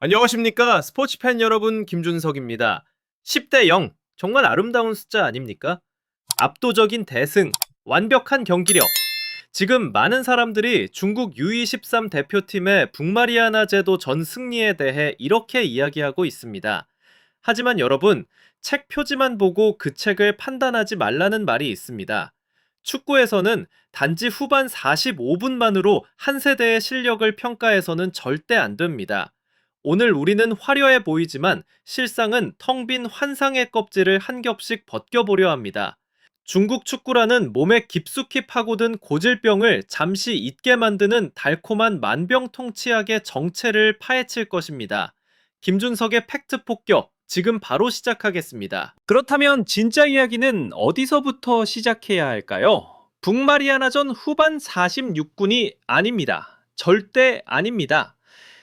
안녕하십니까. 스포츠팬 여러분, 김준석입니다. 10대 0. 정말 아름다운 숫자 아닙니까? 압도적인 대승, 완벽한 경기력. 지금 많은 사람들이 중국 U23 대표팀의 북마리아나 제도 전 승리에 대해 이렇게 이야기하고 있습니다. 하지만 여러분, 책 표지만 보고 그 책을 판단하지 말라는 말이 있습니다. 축구에서는 단지 후반 45분만으로 한 세대의 실력을 평가해서는 절대 안 됩니다. 오늘 우리는 화려해 보이지만 실상은 텅 빈 환상의 껍질을 한 겹씩 벗겨보려 합니다. 중국 축구라는 몸에 깊숙이 파고든 고질병을 잠시 잊게 만드는 달콤한 만병통치약의 정체를 파헤칠 것입니다. 김준석의 팩트 폭격, 지금 바로 시작하겠습니다. 그렇다면 진짜 이야기는 어디서부터 시작해야 할까요? 북마리아나전 후반 46분이 아닙니다. 절대 아닙니다.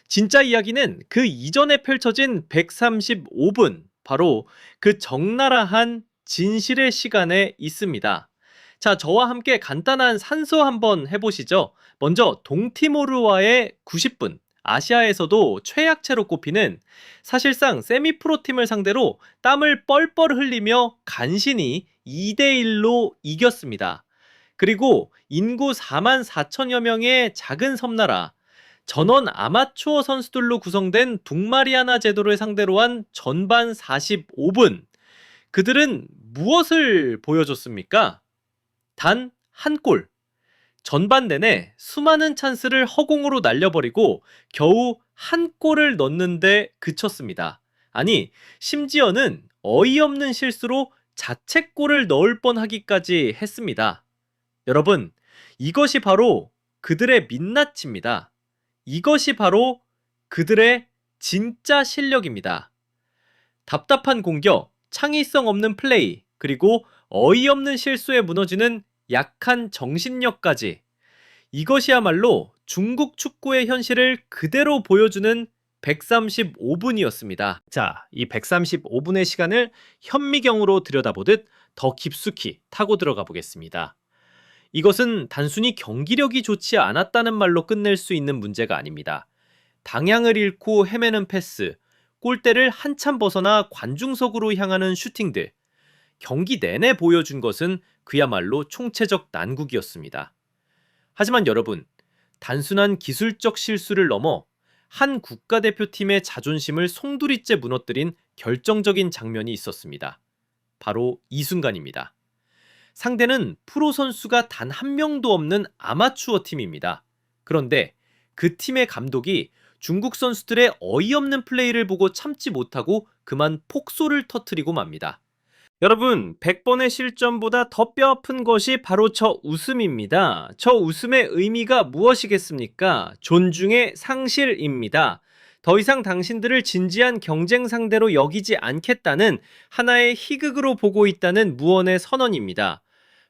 진짜 이야기는 그 이전에 펼쳐진 135분, 바로 그 적나라한 진실의 시간에 있습니다. 자, 저와 함께 간단한 산수 한번 해보시죠. 먼저 동티모르와의 90분, 아시아에서도 최약체로 꼽히는, 사실상 세미프로 팀을 상대로 땀을 뻘뻘 흘리며 간신히 2대1로 이겼습니다. 그리고 인구 4만 4천여 명의 작은 섬나라, 전원 아마추어 선수들로 구성된 북마리아나 제도를 상대로 한 전반 45분. 그들은 무엇을 보여줬습니까? 단 한 골. 전반 내내 수많은 찬스를 허공으로 날려버리고 겨우 한 골을 넣는데 그쳤습니다. 아니, 심지어는 어이없는 실수로 자책골을 넣을 뻔하기까지 했습니다. 여러분, 이것이 바로 그들의 민낯입니다. 이것이 바로 그들의 진짜 실력입니다. 답답한 공격, 창의성 없는 플레이, 그리고 어이없는 실수에 무너지는 약한 정신력까지. 이것이야말로 중국 축구의 현실을 그대로 보여주는 135분이었습니다. 자, 이 135분의 시간을 현미경으로 들여다보듯 더 깊숙이 타고 들어가 보겠습니다. 이것은 단순히 경기력이 좋지 않았다는 말로 끝낼 수 있는 문제가 아닙니다. 방향을 잃고 헤매는 패스, 골대를 한참 벗어나 관중석으로 향하는 슈팅들, 경기 내내 보여준 것은 그야말로 총체적 난국이었습니다. 하지만 여러분, 단순한 기술적 실수를 넘어 한 국가대표팀의 자존심을 송두리째 무너뜨린 결정적인 장면이 있었습니다. 바로 이 순간입니다. 상대는 프로 선수가 단 한 명도 없는 아마추어 팀입니다. 그런데 그 팀의 감독이 중국 선수들의 어이없는 플레이를 보고 참지 못하고 그만 폭소를 터뜨리고 맙니다. 여러분, 100번의 실점보다 더 뼈아픈 것이 바로 저 웃음입니다. 저 웃음의 의미가 무엇이겠습니까? 존중의 상실입니다. 더 이상 당신들을 진지한 경쟁 상대로 여기지 않겠다는 하나의 희극으로 보고 있다는 무언의 선언입니다.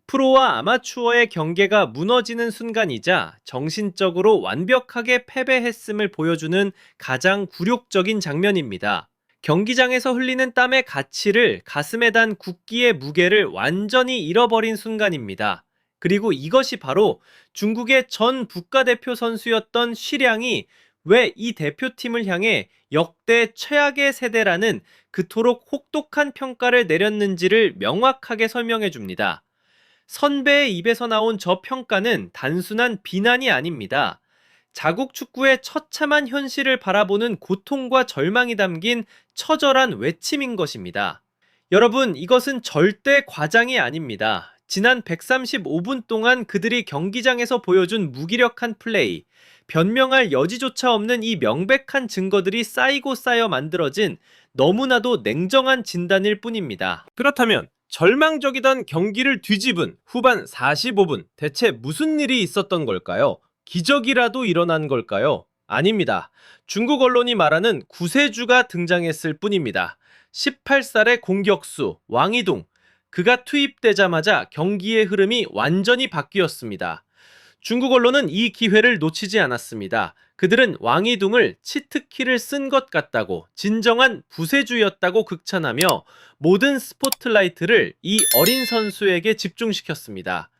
프로와 아마추어의 경계가 무너지는 순간이자 정신적으로 완벽하게 패배했음을 보여주는 가장 굴욕적인 장면입니다. 경기장에서 흘리는 땀의 가치를, 가슴에 단 국기의 무게를 완전히 잃어버린 순간입니다. 그리고 이것이 바로 중국의 전 국가대표 선수였던 쉬량이 왜 이 대표팀을 향해 역대 최악의 세대라는 그토록 혹독한 평가를 내렸는지를 명확하게 설명해 줍니다. 선배의 입에서 나온 저 평가는 단순한 비난이 아닙니다. 자국 축구의 처참한 현실을 바라보는 고통과 절망이 담긴 처절한 외침인 것입니다. 여러분, 이것은 절대 과장이 아닙니다. 지난 135분 동안 그들이 경기장에서 보여준 무기력한 플레이, 변명할 여지조차 없는 이 명백한 증거들이 쌓이고 쌓여 만들어진 너무나도 냉정한 진단일 뿐입니다. 그렇다면 절망적이던 경기를 뒤집은 후반 45분, 대체 무슨 일이 있었던 걸까요? 기적이라도 일어난 걸까요? 아닙니다. 중국 언론이 말하는 구세주가 등장했을 뿐입니다. 18살의 공격수 왕이둥, 그가 투입되자마자 경기의 흐름이 완전히 바뀌었습니다. 중국 언론은 이 기회를 놓치지 않았습니다. 그들은 왕이둥을 치트키를 쓴 것 같다고, 진정한 부세주였다고 극찬하며 모든 스포트라이트를 이 어린 선수에게 집중시켰습니다.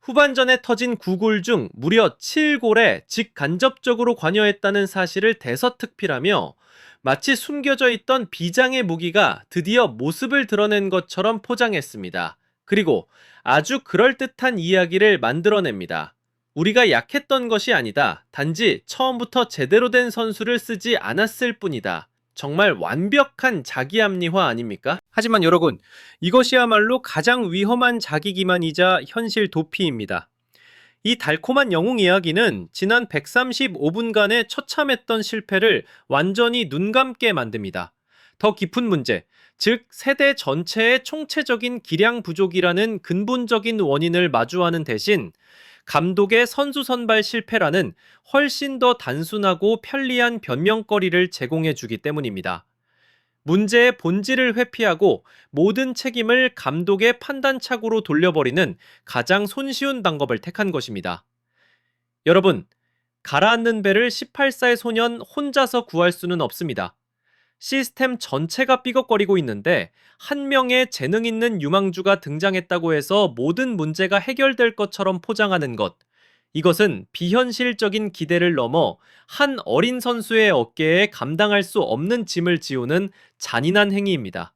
후반전에 터진 9골 중 무려 7골에 직간접적으로 관여했다는 사실을 대서특필하며 마치 숨겨져 있던 비장의 무기가 드디어 모습을 드러낸 것처럼 포장했습니다. 그리고 아주 그럴듯한 이야기를 만들어냅니다. 우리가 약했던 것이 아니다. 단지 처음부터 제대로 된 선수를 쓰지 않았을 뿐이다. 정말 완벽한 자기 합리화 아닙니까? 하지만 여러분, 이것이야말로 가장 위험한 자기 기만이자 현실 도피입니다. 이 달콤한 영웅 이야기는 지난 135분간의 처참했던 실패를 완전히 눈감게 만듭니다. 더 깊은 문제, 즉 세대 전체의 총체적인 기량 부족이라는 근본적인 원인을 마주하는 대신 감독의 선수 선발 실패라는 훨씬 더 단순하고 편리한 변명거리를 제공해 주기 때문입니다. 문제의 본질을 회피하고 모든 책임을 감독의 판단착오로 돌려버리는 가장 손쉬운 방법을 택한 것입니다. 여러분, 가라앉는 배를 18살 소년 혼자서 구할 수는 없습니다. 시스템 전체가 삐걱거리고 있는데 한 명의 재능 있는 유망주가 등장했다고 해서 모든 문제가 해결될 것처럼 포장하는 것. 이것은 비현실적인 기대를 넘어 한 어린 선수의 어깨에 감당할 수 없는 짐을 지우는 잔인한 행위입니다.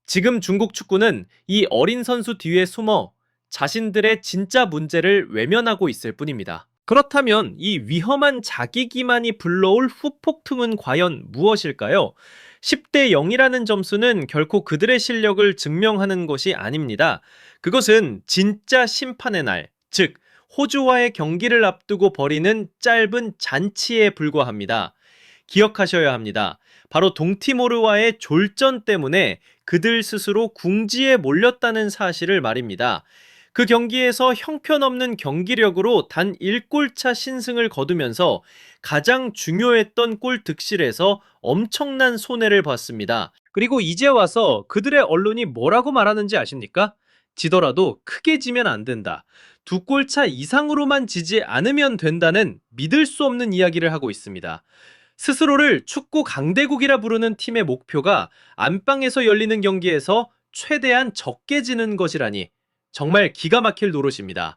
지금 중국 축구는 이 어린 선수 뒤에 숨어 자신들의 진짜 문제를 외면하고 있을 뿐입니다. 그렇다면 이 위험한 자기 기만이 불러올 후폭풍은 과연 무엇일까요? 10대 0이라는 점수는 결코 그들의 실력을 증명하는 것이 아닙니다. 그것은 진짜 심판의 날, 즉 호주와의 경기를 앞두고 벌이는 짧은 잔치에 불과합니다. 기억하셔야 합니다. 바로 동티모르와의 졸전 때문에 그들 스스로 궁지에 몰렸다는 사실을 말입니다. 그 경기에서 형편없는 경기력으로 단 1골차 신승을 거두면서 가장 중요했던 골 득실에서 엄청난 손해를 봤습니다. 그리고 이제 와서 그들의 언론이 뭐라고 말하는지 아십니까? 지더라도 크게 지면 안 된다. 2골차 이상으로만 지지 않으면 된다는 믿을 수 없는 이야기를 하고 있습니다. 스스로를 축구 강대국이라 부르는 팀의 목표가 안방에서 열리는 경기에서 최대한 적게 지는 것이라니 정말 기가 막힐 노릇입니다.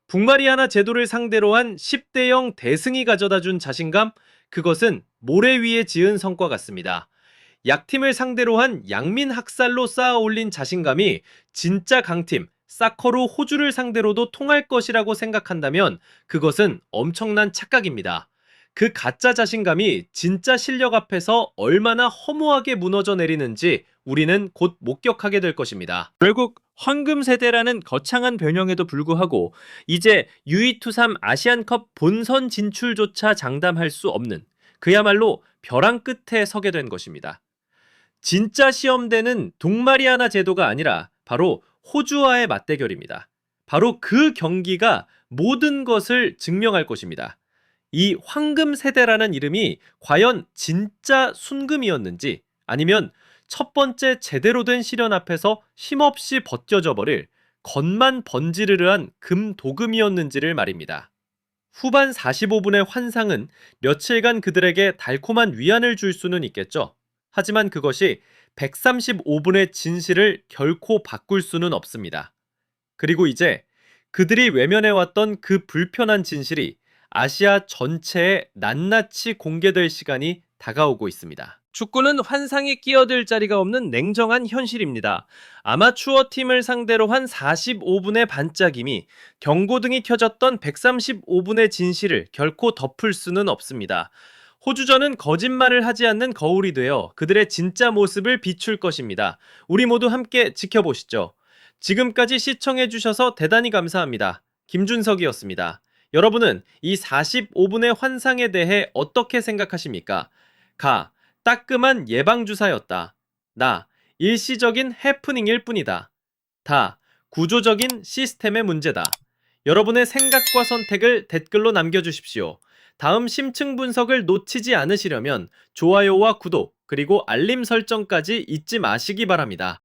북마리아나 제도를 상대로 한 10대 0 대승이 가져다준 자신감, 그것은 모래 위에 지은 성과 같습니다. 약팀을 상대로 한 양민 학살로 쌓아 올린 자신감이 진짜 강팀, 사커로 호주를 상대로도 통할 것이라고 생각한다면 그것은 엄청난 착각입니다. 그 가짜 자신감이 진짜 실력 앞에서 얼마나 허무하게 무너져 내리는지 우리는 곧 목격하게 될 것입니다. 결국 황금 세대라는 거창한 변형에도 불구하고 이제 U23 아시안컵 본선 진출조차 장담할 수 없는 그야말로 벼랑 끝에 서게 된 것입니다. 진짜 시험대는 동마리아나 제도가 아니라 바로 호주와의 맞대결입니다. 바로 그 경기가 모든 것을 증명할 것입니다. 이 황금 세대라는 이름이 과연 진짜 순금이었는지 아니면 첫 번째 제대로 된 시련 앞에서 힘없이 벗겨져 버릴 겉만 번지르르한 금도금이었는지를 말입니다. 후반 45분의 환상은 며칠간 그들에게 달콤한 위안을 줄 수는 있겠죠. 하지만 그것이 135분의 진실을 결코 바꿀 수는 없습니다. 그리고 이제 그들이 외면해왔던 그 불편한 진실이 아시아 전체에 낱낱이 공개될 시간이 다가오고 있습니다. 축구는 환상에 끼어들 자리가 없는 냉정한 현실입니다. 아마추어 팀을 상대로 한 45분의 반짝임이 경고등이 켜졌던 135분의 진실을 결코 덮을 수는 없습니다. 호주전은 거짓말을 하지 않는 거울이 되어 그들의 진짜 모습을 비출 것입니다. 우리 모두 함께 지켜보시죠. 지금까지 시청해주셔서 대단히 감사합니다. 김준석이었습니다. 여러분은 이 45분의 환상에 대해 어떻게 생각하십니까? 가, 따끔한 예방주사였다. 나, 일시적인 해프닝일 뿐이다. 다, 구조적인 시스템의 문제다. 여러분의 생각과 선택을 댓글로 남겨주십시오. 다음 심층 분석을 놓치지 않으시려면 좋아요와 구독, 그리고 알림 설정까지 잊지 마시기 바랍니다.